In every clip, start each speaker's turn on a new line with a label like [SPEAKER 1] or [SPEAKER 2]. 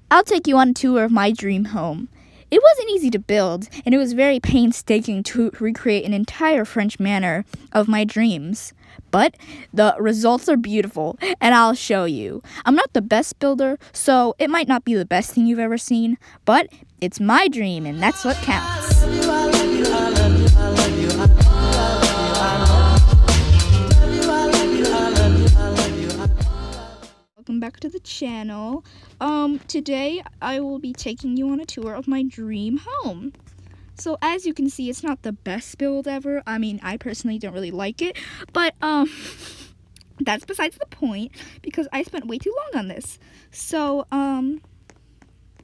[SPEAKER 1] I'll take you on a tour of my dream home. It wasn't easy to build, and it was very painstaking to recreate an entire French manor of my dreams. But the results are beautiful, and I'll show you. I'm not the best builder, so it might not be the best thing you've ever seen, but it's my dream, and that's what counts. Welcome back to the channel. Today I will be taking you on a tour of my dream home. So as you can see, it's not the best build ever. I mean, I personally don't really like it, but that's besides the point because I spent way too long on this. So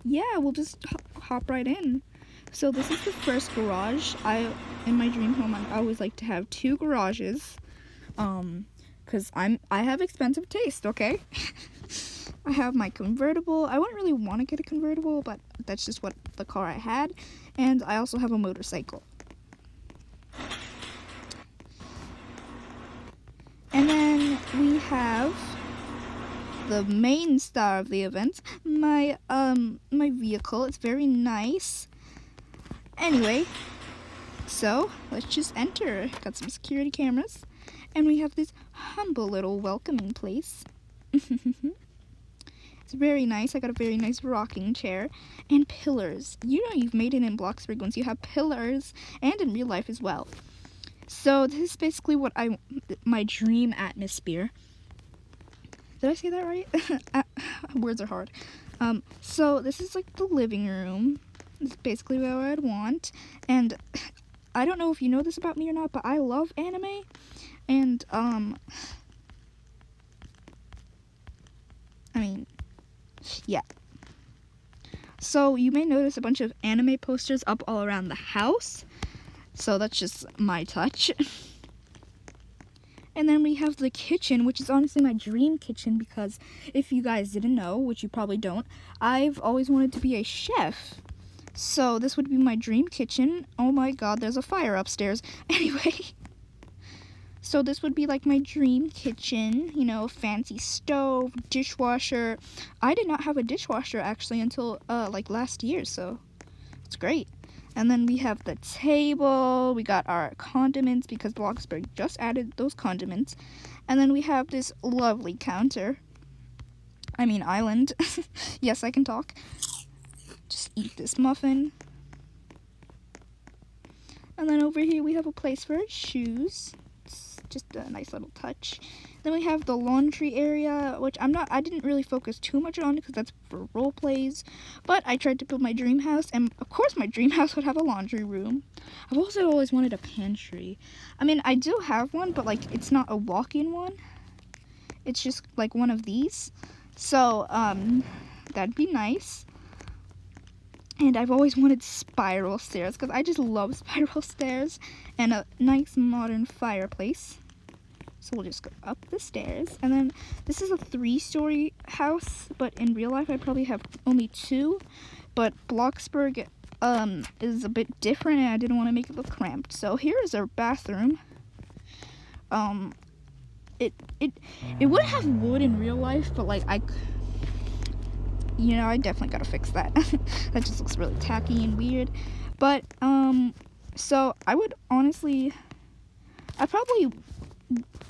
[SPEAKER 1] yeah, we'll just hop right in. So this is the first garage. In my dream home, I always like to have 2 garages. Because I have expensive taste, okay? I have my convertible. I wouldn't really want to get a convertible, but that's just what the car I had. And I also have a motorcycle. And then we have the main star of the event, my vehicle. It's very nice. Anyway, so let's just enter. Got some security cameras. And we have this humble little welcoming place. It's very nice. I got a very nice rocking chair and pillars. You know you've made it in Bloxburg once you have pillars, and in real life as well. So this is basically what my dream atmosphere. Did I say that right? Words are hard. So this is like the living room. It's basically what I'd want. And I don't know if you know this about me or not, but I love anime. And, I mean, yeah. So you may notice a bunch of anime posters up all around the house. So that's just my touch. And then we have the kitchen, which is honestly my dream kitchen because if you guys didn't know, which you probably don't, I've always wanted to be a chef. So this would be my dream kitchen. Oh my god, there's a fire upstairs. Anyway. So this would be like my dream kitchen, you know, fancy stove, dishwasher. I did not have a dishwasher actually until like last year, so it's great. And then we have the table, we got our condiments because Bloxburg just added those condiments. And then we have this lovely counter. I mean island. Yes, I can talk. Just eat this muffin. And then over here we have a place for our shoes. Just a nice little touch. Then we have the laundry area, which I didn't really focus too much on because that's for role plays, but I tried to build my dream house, and of course my dream house would have a laundry room. I've also always wanted a pantry. I mean, I do have one, but like it's not a walk-in one. It's just like one of these. So, that'd be nice. And I've always wanted spiral stairs because I just love spiral stairs, and a nice modern fireplace. So we'll just go up the stairs. And then this is a 3-story house, but in real life I probably have only 2. But Bloxburg is a bit different, and I didn't want to make it look cramped. So here is our bathroom. It would have wood in real life, but like I definitely gotta fix that. That just looks really tacky and weird. But so I probably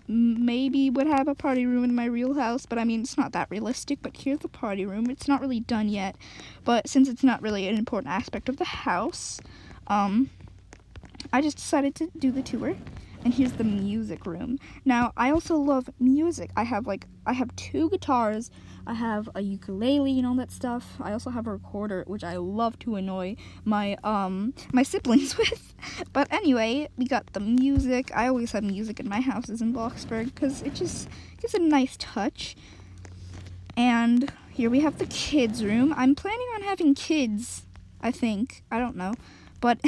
[SPEAKER 1] maybe would have a party room in my real house, but I mean it's not that realistic. But here's the party room. It's not really done yet, but since it's not really an important aspect of the house, I just decided to do the tour. And here's the music room. Now, I also love music. I have 2 guitars. I have a ukulele and all that stuff. I also have a recorder, which I love to annoy my siblings with. But anyway, we got the music. I always have music in my houses in Bloxburg because it just gives a nice touch. And here we have the kids' room. I'm planning on having kids, I think. I don't know. But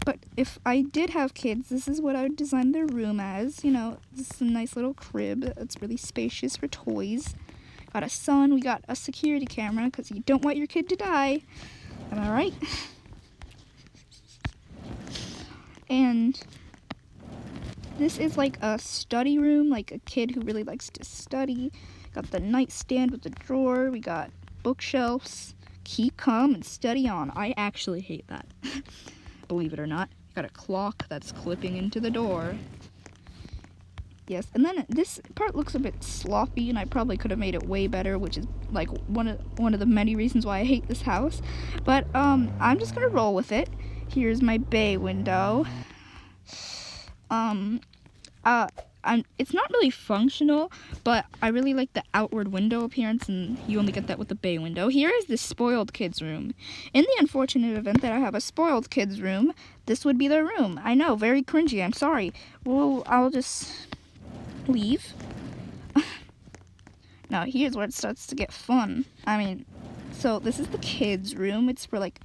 [SPEAKER 1] But if I did have kids, this is what I would design their room as. You know, this is a nice little crib. It's really spacious for toys. Got a sun. We got a security camera because you don't want your kid to die. Am I right? And this is like a study room, like a kid who really likes to study. Got the nightstand with the drawer. We got bookshelves. Keep calm and study on. I actually hate that. Believe it or not. Got a clock that's clipping into the door. Yes, and then this part looks a bit sloppy, and I probably could have made it way better, which is like one of the many reasons why I hate this house. But I'm just gonna roll with it. Here's my bay window. It's not really functional, but I really like the outward window appearance, and you only get that with the bay window. Here is the spoiled kids room. In the unfortunate event that I have a spoiled kids room, this would be their room. I know, very cringy, I'm sorry. Well, I'll just leave. Now, here's where it starts to get fun. I mean, so this is the kids room. It's for like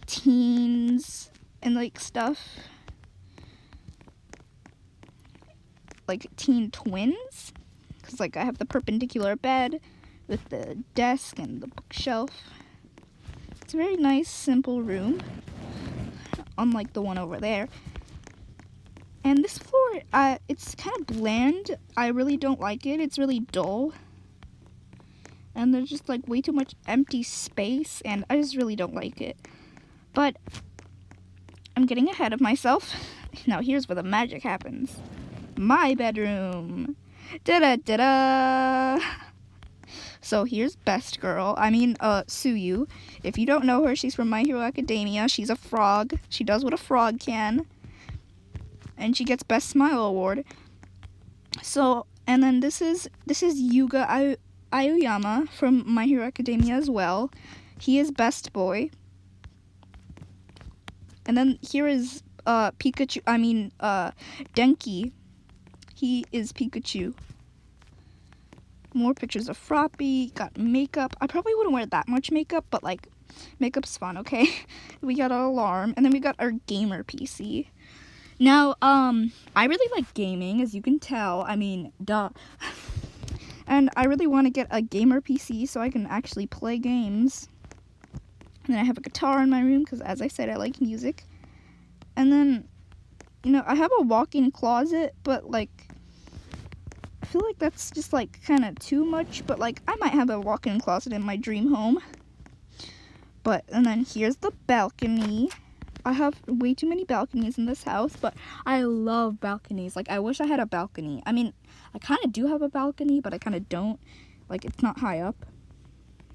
[SPEAKER 1] teens and like stuff. Like teen twins, because like I have the perpendicular bed with the desk and the bookshelf. It's a very nice, simple room, unlike the one over there. And this floor, it's kind of bland. I really don't like it. It's really dull, and there's just like way too much empty space, and I just really don't like it. But I'm getting ahead of myself. Now here's where the magic happens. My bedroom. Da-da-da-da. So here's Best Girl. Suyu. If you don't know her, she's from My Hero Academia. She's a frog. She does what a frog can. And she gets Best Smile Award. So, and then this is Yuga Aoyama from My Hero Academia as well. He is Best Boy. And then here is Denki. He is Pikachu. More pictures of Froppy. Got makeup. I probably wouldn't wear that much makeup, but like, makeup's fun, okay? We got an alarm, and then we got our gamer PC. Now, I really like gaming, as you can tell. I mean, duh. And I really want to get a gamer PC so I can actually play games. And then I have a guitar in my room, because as I said, I like music. And then, I have a walk-in closet, but like, I feel like that's just like kind of too much, but like I might have a walk-in closet in my dream home. And then here's the balcony. I have way too many balconies in this house, but I love balconies. Like, I wish I had a balcony. I mean, I kind of do have a balcony, but I kind of don't. Like, it's not high up.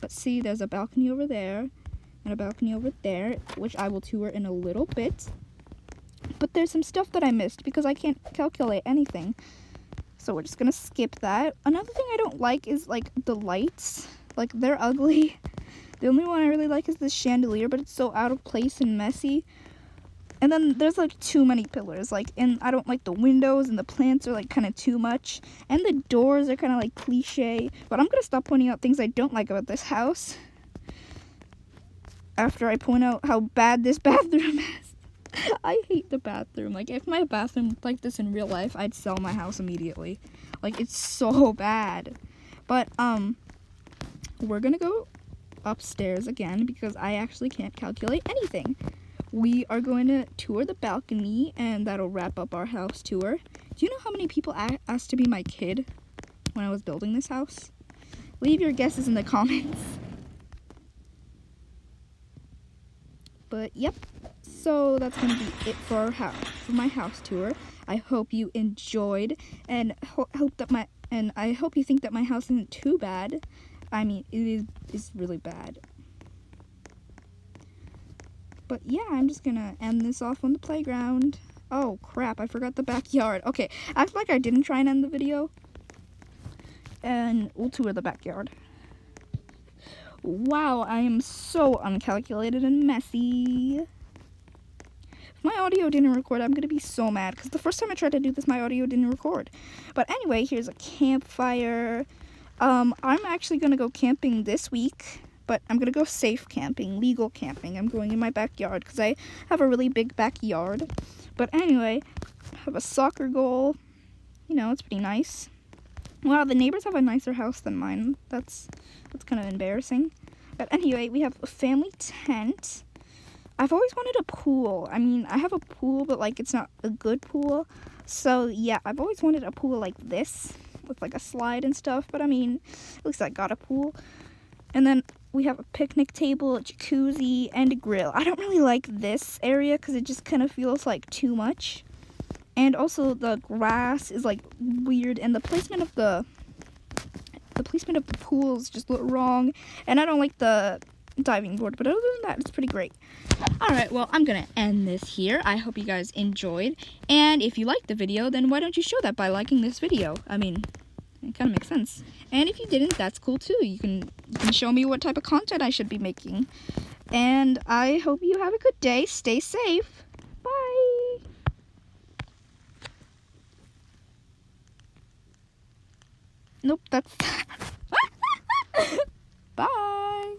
[SPEAKER 1] But see, there's a balcony over there and a balcony over there, which I will tour in a little bit. But there's some stuff that I missed because I can't calculate anything. So we're just gonna skip that. Another thing I don't like is like the lights. Like, they're ugly. The only one I really like is this chandelier, but it's so out of place and messy. And then there's like too many pillars. Like, and I don't like the windows, and the plants are like kind of too much. And the doors are kind of like cliche. But I'm gonna stop pointing out things I don't like about this house after I point out how bad this bathroom is. I hate the bathroom. Like, if my bathroom looked like this in real life, I'd sell my house immediately. Like, it's so bad. But, we're gonna go upstairs again because I actually can't calculate anything. We are going to tour the balcony, and that'll wrap up our house tour. Do you know how many people asked to be my kid when I was building this house? Leave your guesses in the comments. But, yep. So that's going to be it for my house tour. I hope you enjoyed, and I hope you think that my house isn't too bad. I mean, it's really bad. But yeah, I'm just gonna end this off on the playground. Oh crap, I forgot the backyard. Okay, act like I didn't try and end the video. And we'll tour the backyard. Wow, I am so uncalculated and messy. If my audio didn't record, I'm gonna be so mad, because the first time I tried to do this, my audio didn't record. But anyway, here's a campfire. I'm actually gonna go camping this week, but I'm gonna go safe camping, legal camping. I'm going in my backyard, because I have a really big backyard. But anyway, I have a soccer goal. You know, it's pretty nice. Wow, the neighbors have a nicer house than mine. That's kind of embarrassing. But anyway, we have a family tent. I've always wanted a pool. I mean, I have a pool, but like it's not a good pool. So yeah, I've always wanted a pool like this with like a slide and stuff. But I mean, at least I got a pool. And then we have a picnic table, a jacuzzi, and a grill. I don't really like this area because it just kind of feels like too much. And also the grass is like weird, and the placement of the pools just look wrong. And I don't like the diving board, but other than that, it's pretty great. Alright, well, I'm gonna end this here. I hope you guys enjoyed. And if you liked the video, then why don't you show that by liking this video? I mean, it kind of makes sense. And if you didn't, that's cool too. You can show me what type of content I should be making. And I hope you have a good day. Stay safe. Bye. Nope, that's... Bye.